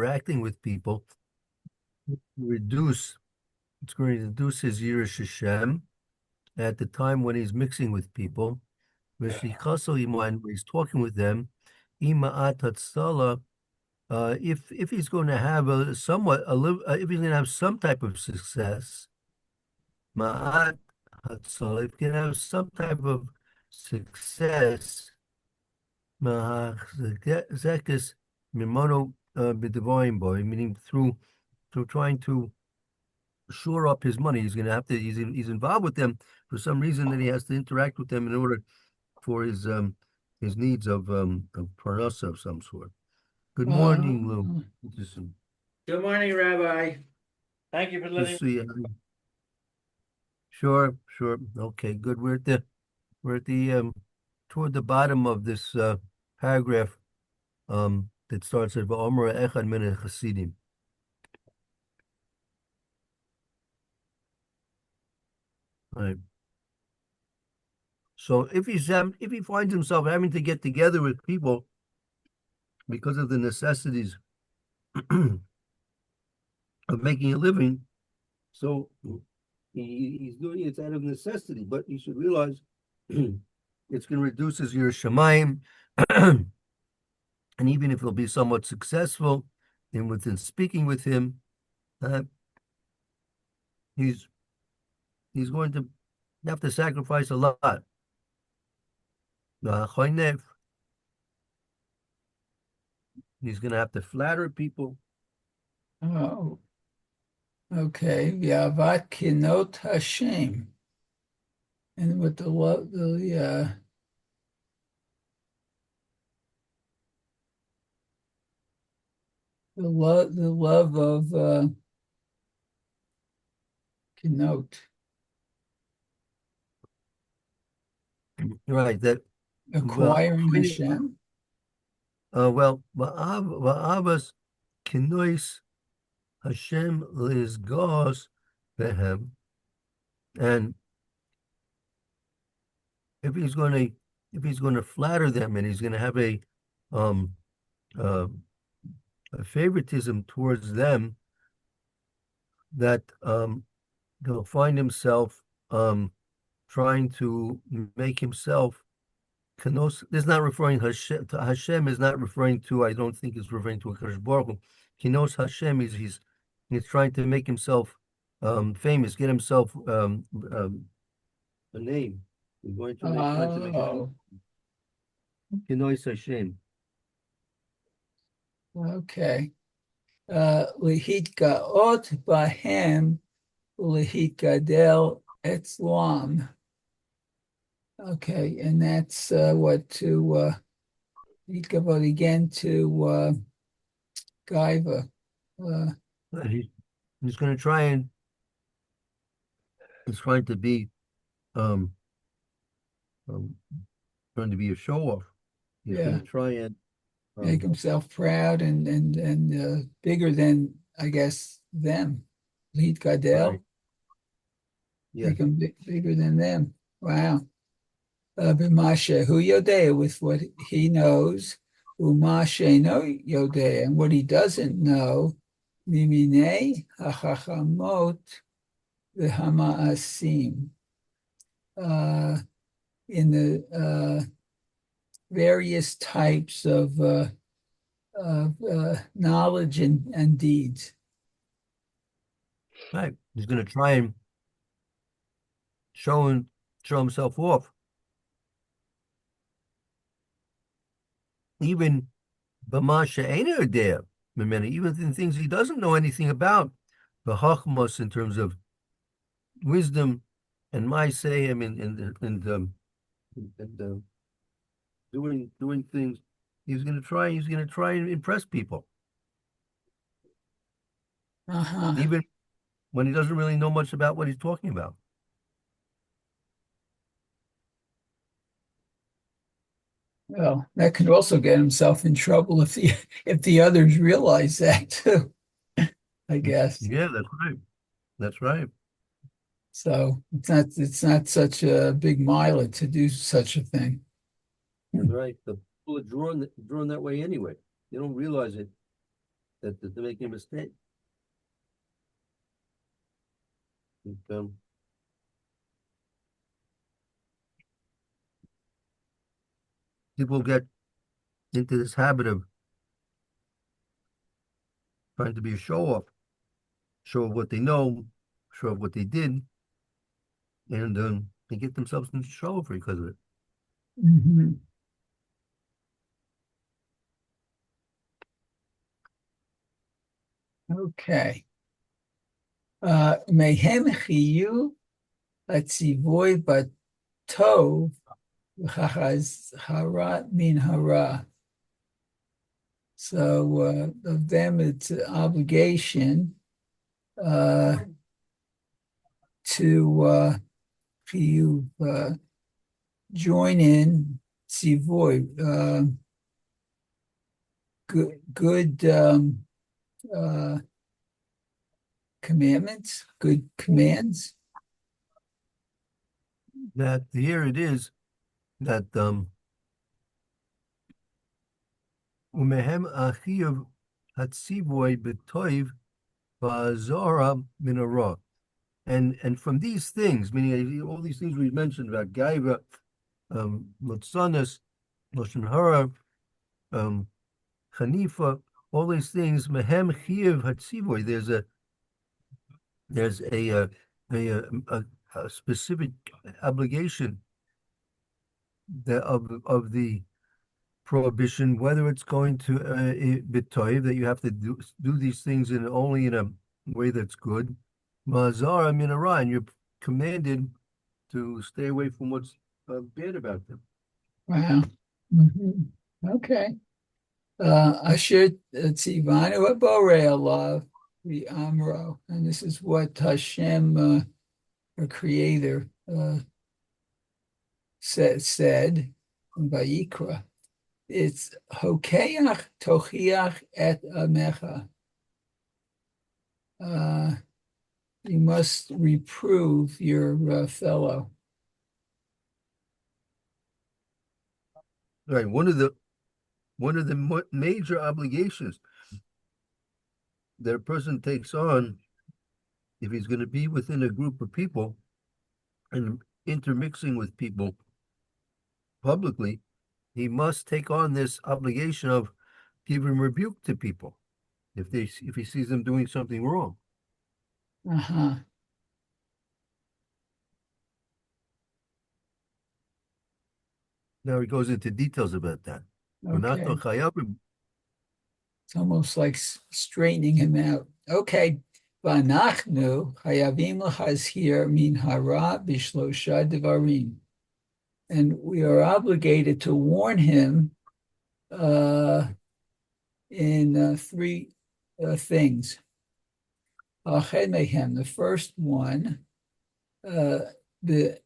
interacting with people, it's going to reduce his Yiras Hashem at the time when he's mixing with people. When he's talking with them, Ima'at Hatzala, if he's going to have if he's going to have some type of success, Ma'at Hatzala, if he can have some type of success, Zekis Mimono B'Devorim Boy, meaning through trying to shore up his money. He's going to have to. He's involved with them for some reason that he has to interact with them in order for his needs of parnasa of some sort. Good morning, Lou. Good morning, Rabbi. Thank you for letting me. Sure. Okay, good. We're at the toward the bottom of this paragraph that starts at Va'omra Echad Min Chasidim. Right. So if he finds himself having to get together with people because of the necessities of making a living, so he's doing it out of necessity, but he should realize it's going to reduce his Yiras Shamayim, and even if he'll be somewhat successful within speaking with him, he's going to have to sacrifice a lot. He's going to have to flatter people. Oh, okay. V'avat kinot Hashem, and with the love of kinot. Right, that acquiring Hashem. Well, Havos kinois Hashem lizgos behem, and if he's going to flatter them, and he's going to have a favoritism towards them, that he'll find himself trying to make himself. Kanos is not referring to Hashem is not referring to, I don't think it's referring to a Kadosh Baruch Hu. Kinos Hashem he's trying to make himself famous, get himself a name. He's going to make Kinos Hashem. Okay. Lehit gaot bahem lehit gadel etzlam. Okay, and that's what to Gavot again to Gaiva. He's going to try and he's trying to be trying to be a show off. He's going to try and make himself proud and bigger than, I guess, them. Lead Gadel. Right. Yeah. Make him bigger than them. Wow. B'mashe hu yodea, with what he knows, u'mashe no yodea, and what he doesn't know, miminei hachachamot v'hamaasim, in the various types of knowledge and deeds. Right. He's going to try and show himself off. Even B'masha Eino Yodea, even in things he doesn't know anything about, the Chachmos in terms of wisdom and Ma'asehim and doing things. He's going to try and impress people. Even when he doesn't really know much about what he's talking about. Well, that could also get himself in trouble if the others realize that too, I guess. Yeah, that's right. So it's not such a big mileage to do such a thing. That's right. The people are drawn that way anyway. They don't realize it. that they're making a mistake. And, people get into this habit of trying to be a show off what they know, show off what they did, and they get themselves into trouble because of it. Mhm. Okay. Mehem chiyu atzivoy batov hara min hara. So of them, it's an obligation to join in tzivoy, good commandments, good commands. That here it is that umehem achiv hatzivoy betoiv ba'azara min hara. And from these things, meaning all these things we mentioned about gaiva, motzanas, lashon hara, Hanifa, all these things, mehem chiyuv hatzivoy. There's a specific obligation that of the prohibition, whether it's going to bitoy, that you have to do these things in only in a way that's good. Mazara minara, and you're commanded to stay away from what's bad about them. Wow. Mhm. Okay. Asher tzivanu borei alav v'amro, and this is what Hashem, our Creator, said in Vayikra. It's hokeach tochiach et amecha. You must reprove your fellow. Right. One of the major obligations that a person takes on, if he's going to be within a group of people and intermixing with people publicly, he must take on this obligation of giving rebuke to people if he sees them doing something wrong. Uh-huh. Now he goes into details about that. Okay. It's almost like straightening him out. Okay. V'anachnu hayavim l'chazhir min hara b'shlosha devarim. And we are obligated to warn him in three things. The first one, the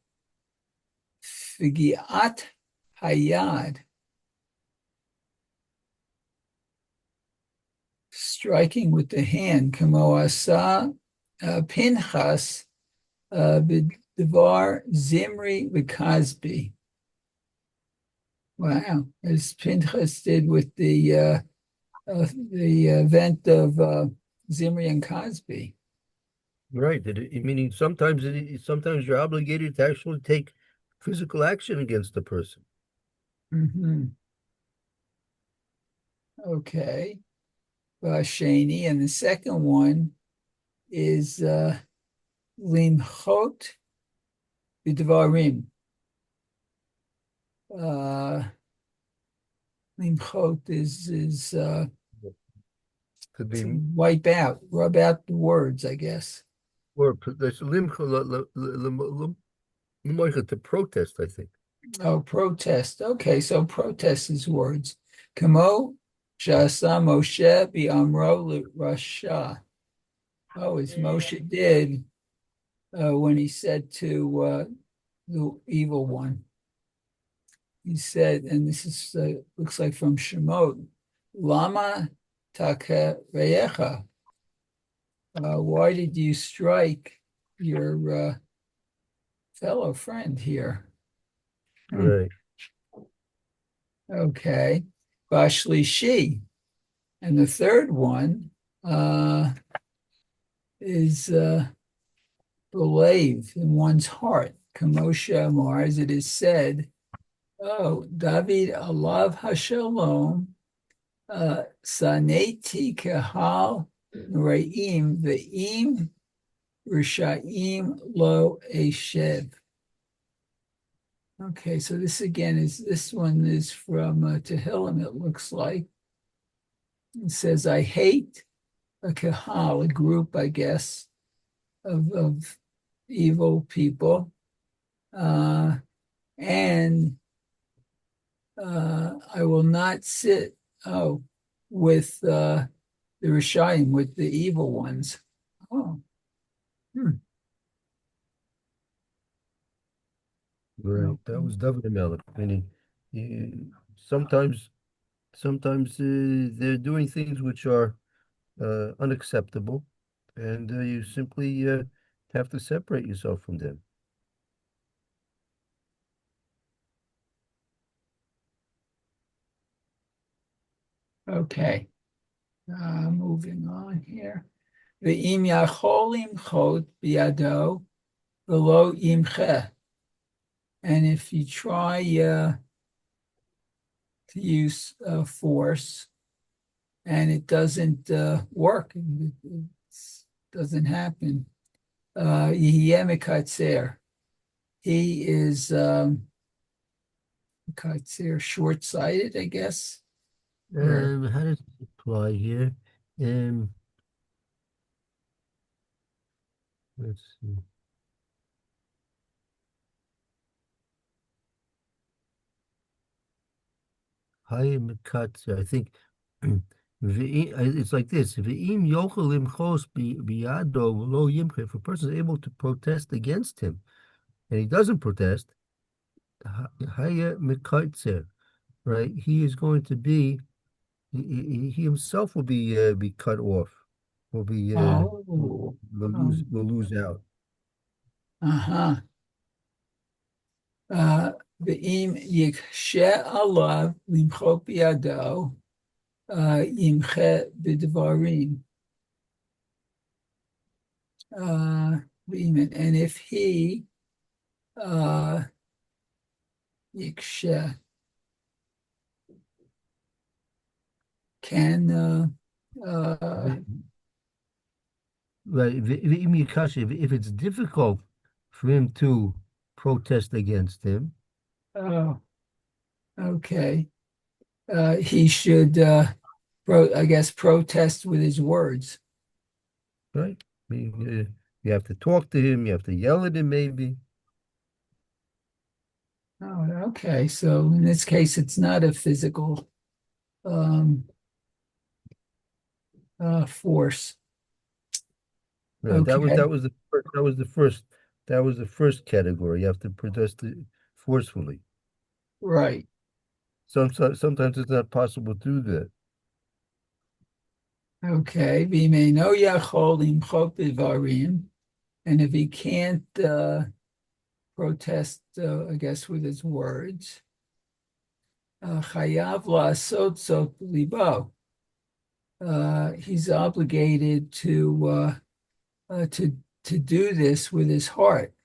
figiat hayad, striking with the hand, kamo asa Pinchas b'devar Zimri v'Kazbi. Wow, as Pinchas did with the event of Zimri and Cosby. Right. Meaning sometimes you're obligated to actually take physical action against a person. Mm-hmm. Okay. Shani, and the second one is limchot b'dvarim. Limchot is Could be wipe out, rub out the words, I guess. Or there's to protest, I think. Oh, protest. Okay, so protest is words. Kamo shasa Moshe bi'amro l'rasha. Oh, as Moshe did when he said to the evil one. He said, and this is looks like from Shemot, Lama taka reyecha. Why did you strike your fellow friend here? Right. Okay. Bashlishi. And the third one is believe in one's heart. Kamosha Amar, as it is said, oh, David alav hashalom, saneti kahal re'im ve'im rishaim lo eshev. Okay, so this one is from Tehillim, it looks like. It says, I hate a kahal, a group, I guess, of evil people. And I will not sit with the Rishayim, with the evil ones. Oh. Right. That was David Melech. Meaning, sometimes they're doing things which are unacceptable, and you simply have to separate yourself from them. Okay. Moving on here. Ve'im yacholim chot biado velo imche. And if you try to use force and it doesn't work, it doesn't happen, yihiyeh mekatzer. He is short-sighted, I guess. How does it apply here? Let's see. I think it's like this. If a person is able to protest against him and he doesn't protest, right? He is going to be, he himself will be cut off, will lose out. Uh-huh. Ve'im yikshe alav limchok biyado yimche b'dvarim. And if he yikshe can Right. If it's difficult for him to protest against him, oh, okay. He should, I guess, protest with his words. right? I mean, you have to talk to him, you have to yell at him, maybe. Oh, okay. So in this case, it's not a physical force. Right. Okay. That was the first category. You have to protest forcefully. Right. Sometimes it's not possible to do that. Okay. V'imeno yachol limchok b'dvarim. And if he can't protest, I guess, with his words, chayav la'asot zot libo. He's obligated to do this with his heart.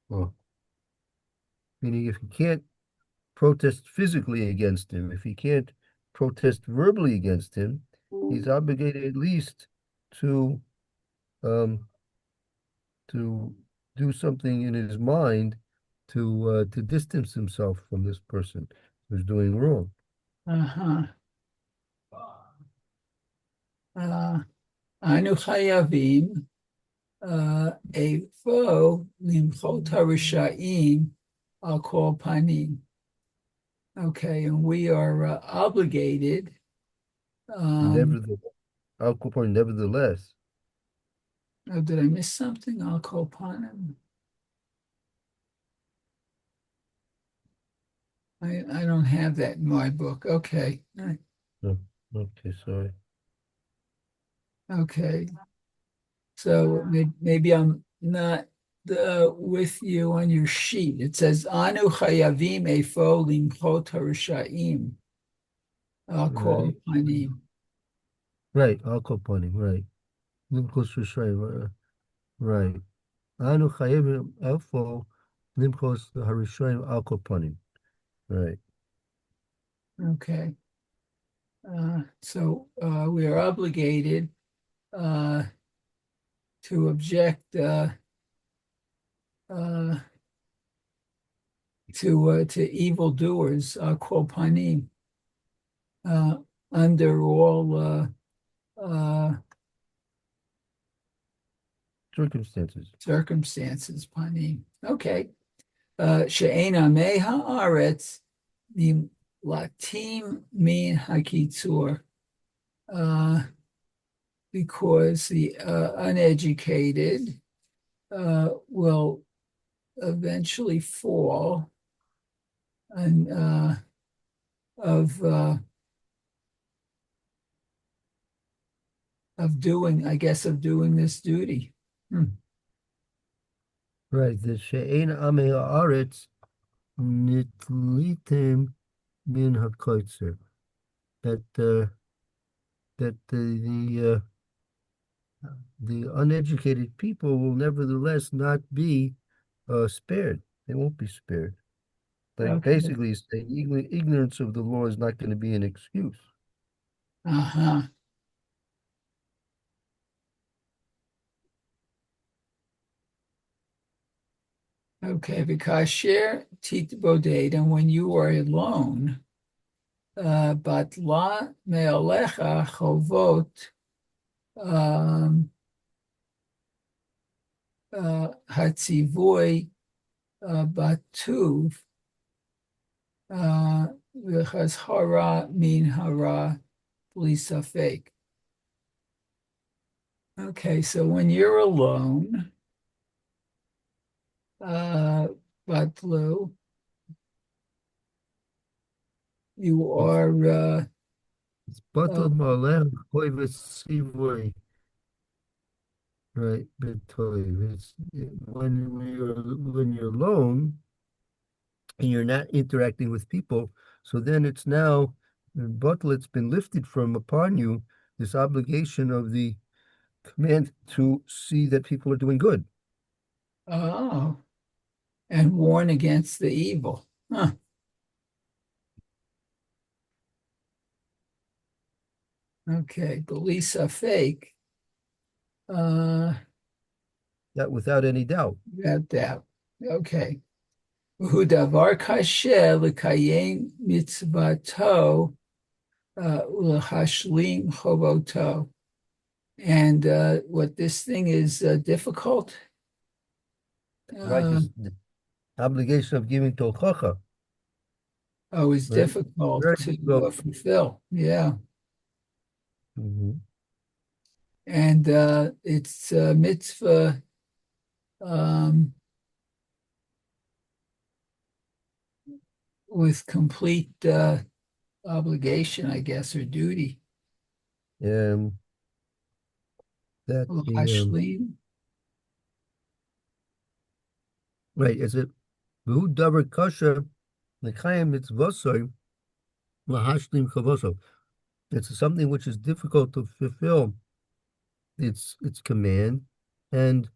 Well, meaning if he can't protest physically against him, if he can't protest verbally against him, he's obligated at least to do something in his mind to distance himself from this person who's doing wrong. Uh-huh. Anu chayavim efo limchot harisha'im al kol panim. Okay, and we are obligated. Nevertheless. Oh, did I miss something? Al kol panim. I don't have that in my book. Okay. Oh, okay, sorry. Okay. So maybe I'm not with you on your sheet. It says Anu chayavim efo limchot harishayim al kol Right. panim. Right. Al-Kopanim. Right. Limkos Rishayim. Right. Anu Chayim Elfo Limkos Harishayim Al-Kopanim. Right. Okay. So we are obligated to object to evildoers, kol panim, under all circumstances, panim. Okay. She'ein amei haaretz latim min hakitzur, because the uneducated will eventually fall and of doing this duty. Right. The She'ein Amei Haaretz Nitlitim Min HaKoitzer. That the uneducated people will nevertheless not be spared. They won't be spared. Like Okay. basically saying ignorance of the law is not going to be an excuse. Uh-huh. Okay, because share tit boded, and when you are alone, but la me'alecha chovot hatzivui batuv v'chaz hara min hara bli safek. Okay, so when you're alone, batlu, you are It's batal malem koives sivui. Right, betoy. It's when you're alone and you're not interacting with people, so then it's now batal. It's been lifted from upon you this obligation of the command to see that people are doing good. oh, and warn against the evil. Huh. Okay, Belisa fake. That without any doubt. Without doubt. Okay. Uhudavar kasher l'kayem mitzvato l'hashlim chovoto. And what this thing is difficult. Right, the obligation of giving tochacha. It's Right? difficult Very to difficult. fulfill. Yeah. Mhm. And it's a mitzvah with complete obligation, I guess, or duty. That the Hashlim. right, is it who davar kasher l'kayim mitzvosoi lahashlim chavoso. It's something which is difficult to fulfill its command, and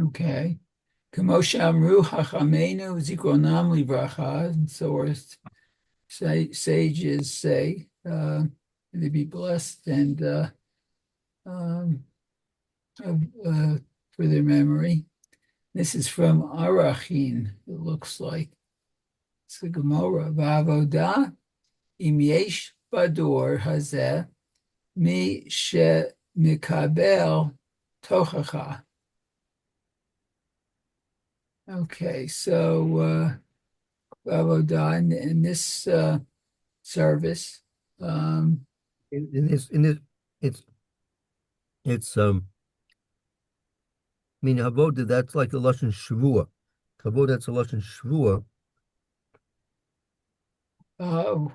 Okay. Kamosha Amru Hachamenu Zikronam Livracha. And so our sages say, they be blessed and for their memory. This is from Arachin, it looks like. It's the Gemara. Va'avoda im yesh bador hazeh mi she mikabel tochacha. Okay, so Avodah in this service, in this it's I mean avoda, that's like a lashon shvua. Avoda, that's a lashon shvua. oh,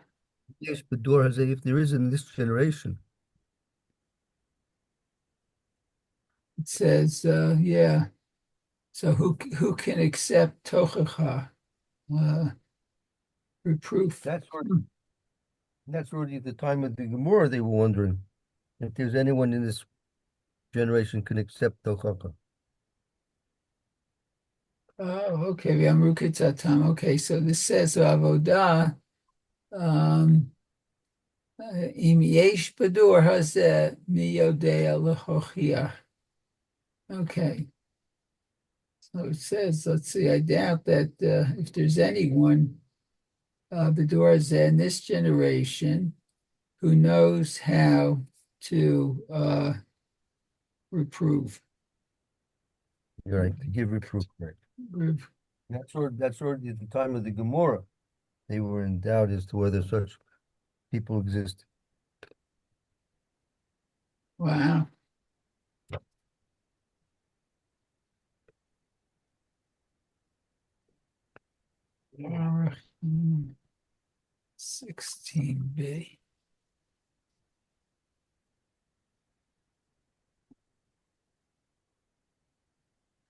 Yes, but door has if there is in this generation. It says, yeah. So who can accept tochacha, reproof? That's already at the time of the Gemara. They were wondering if there's anyone in this generation can accept Tochacha. Oh, okay. V'amru okay, so this says avodah. Im yesh badur hazeh mi yodea lechochiach. Okay. So it says, let's see, I doubt that if there's anyone, badur hazeh in this generation who knows how to reprove. You're right, to give reproof, right? Reprove. That's already at the time of the Gemara. They were in doubt as to whether such people exist. Wow. Arachim 16b.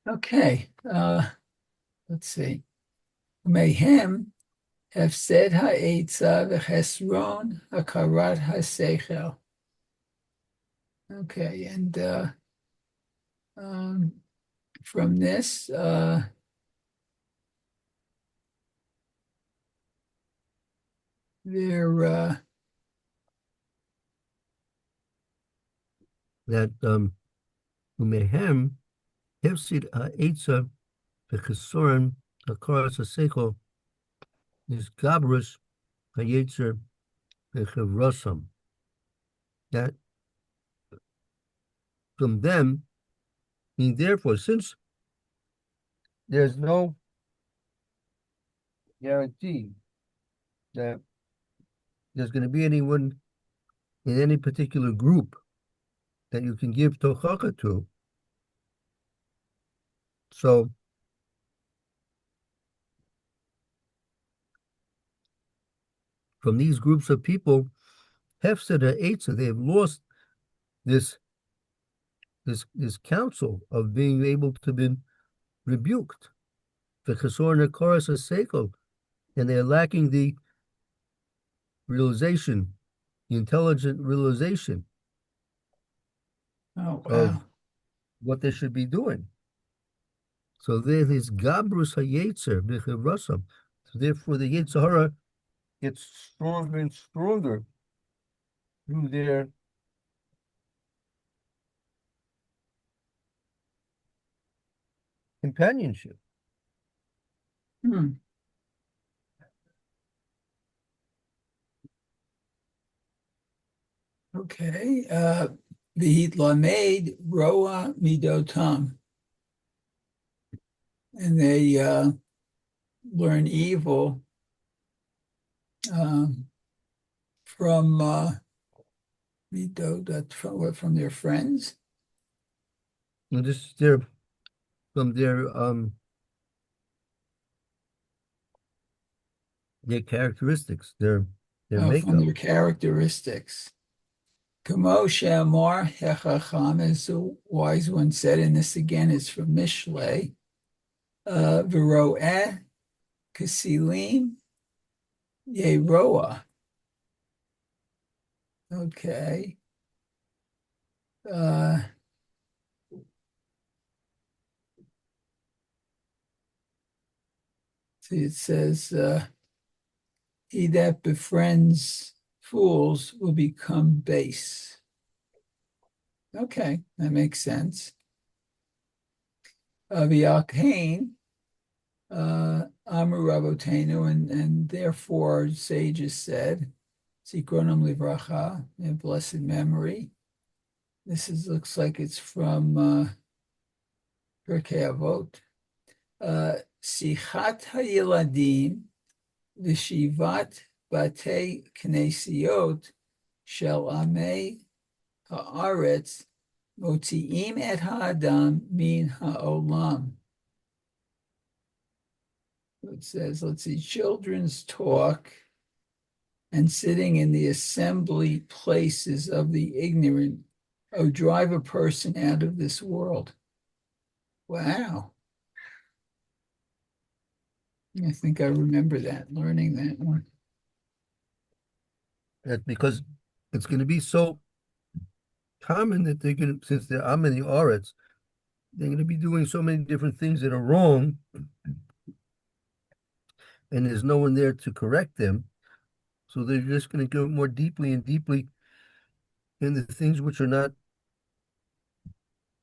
Okay, let's see. Mayhem hefsed ha'etza v'chesron hakarat ha'seichel. Okay, and from this, there that Umehem Hefsid Ha'etza V'chesoren Hakaras HaSeichel is Gabrus Ha'yetzer V'chevrasam. That from them, mean therefore, since there's no guarantee that there's going to be anyone in any particular group that you can give tochacha to. So from these groups of people, Hefsed Ha'etza, they have lost this counsel of being able to be rebuked. The Chesor Nekaras HaSeichel, and they're lacking the realization, the intelligent realization of what they should be doing. So there is Gabrus HaYetzer B'chevrasam. So therefore the Yetzer Hara gets stronger and stronger through their companionship. Okay. V'hit lamed roa midotam. And they learn evil from midot, from their friends. And this is from their characteristics, their makeup. From their characteristics. Kamo she'amar hechacham, as the wise one said, and this again is from Mishlei. V'ro'eh kasilim yeroa. Okay. See, it says, he that befriends fools will become base. Okay, that makes sense. V'yakhein, Amru Rabotenu, and therefore sages said, Zikronam Livracha, in blessed memory. This looks like it's from Pirkei Avot. Sichat haYiladim v'shivat batei knesiot shel amei haaretz motziim et ha'adam min ha'olam. It says, let's see, children's talk and sitting in the assembly places of the ignorant Oh, drive a person out of this world. Wow. I think I remember that, learning that one. That's because it's going to be so common that they're going to, since they're Amini Aretz, they're going to be doing so many different things that are wrong, and there's no one there to correct them. So they're just going to go more deeply and deeply in the things which are not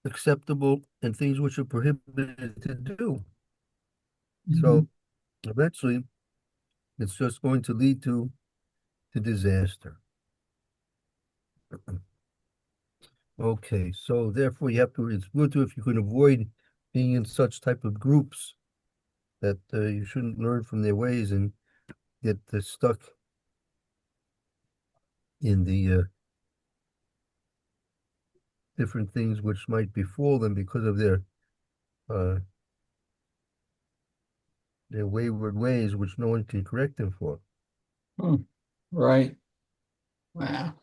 acceptable and things which are prohibited to do. So eventually, it's just going to lead to disaster. Okay, so therefore you have to, it's good to, if you can avoid being in such type of groups, that you shouldn't learn from their ways and get stuck in the different things which might befall them because of uh, their wayward ways, which no one can correct them for. Right. Wow.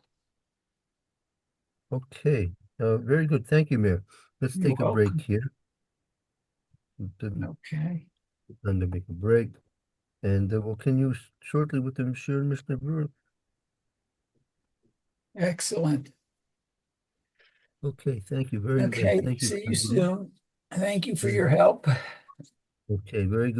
Okay, very good. Thank you, Mayor. Let's You're take a break welcome. here. Okay. Time to make a break, and we'll continue shortly with the Shir and Mishnah Berurah. Excellent. Okay, thank you very much. Okay. Thank you. See you soon. Thank you for Very your good. help. Okay, very good.